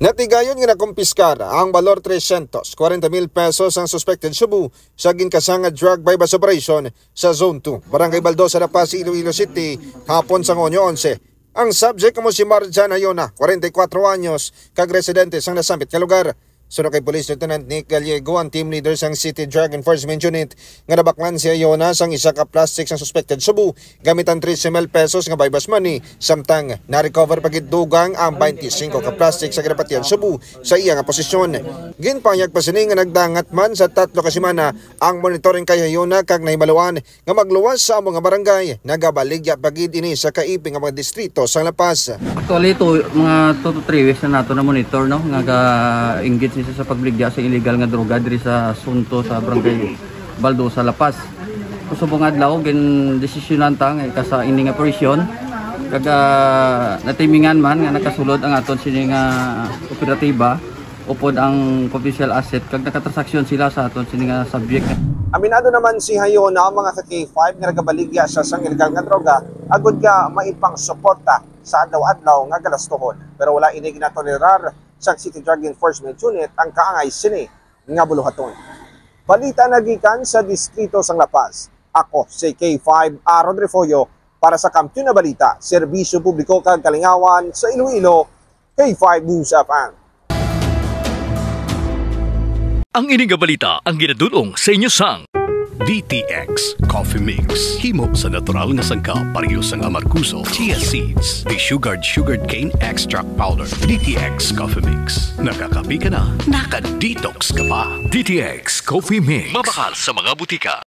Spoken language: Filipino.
Natigayon nga nakumpiskar ang balor 340,000 pesos ang suspected Cebu sa ginkasanga drug bypass operation sa Zone 2, Barangay Baldosa, La Paz, Iloilo City, hapon sa Ngonyo 11. Ang subject mo si Marjan Ayona, 44 anyos, kag-residente sang nasambit nga lugar. Sunod kay Police Lieutenant Nick Gallego, ang team leader sang City Drug Enforcement Unit, nga nabaklan si Ayona sang isa ka plastic sang suspected Cebu gamit ang 13,000 pesos nga bypass money, samtang na-recover pagid dugang ang 25 ka plastic sa ginapatian Cebu sa iya nga posisyon. Ginpanyag pa sini nga nagdangat man sa 3 ka semana ang monitoring kay Ayona kag nahimaluan nga magluwas sa among nga barangay, nagabaligya pagid ini sa kaiping nga mga distrito sang La Paz. Actually ito mga 2 to 3 weeks na nato na monitor, no, nga ga-engage sa pagligya sa illegal nga droga diri sa Sunto sa Barangay Baldosa, La Paz. Kusubong adlaw gin desisyonan ta nga sa ini nga operasyon kag natimingan man nga nakasulod ang aton sini nga operatiba upod ang confidential asset kag nakatransaksyon sila sa aton sini nga subject. Aminado naman si Ayona ang mga ka-K5 nga nagabaligya sa sang illegal nga droga agud nga maipang suporta sa adlaw-adlaw nga galastuhon, pero wala ini ginatolerar sa City Drug Enforcement Unit ang kaangay sini nga buluhaton. Balita nagikan sa distrito sang La Paz. Ako si K5 Aaron Refollo para sa Kampiyon na Balita, Serbisyo Publiko kag Kalingawan sa Iloilo, K5 News FM. Ang ining balita ang ginadulong sa inyo sang DTX Coffee Mix. Himo sa natural nga sangka pareho sang amarkuso, chia seeds, desugared sugared cane extract powder. DTX Coffee Mix. Nakakapi ka na, naka-detox ka pa. DTX Coffee Mix. Mabakal sa mga butika.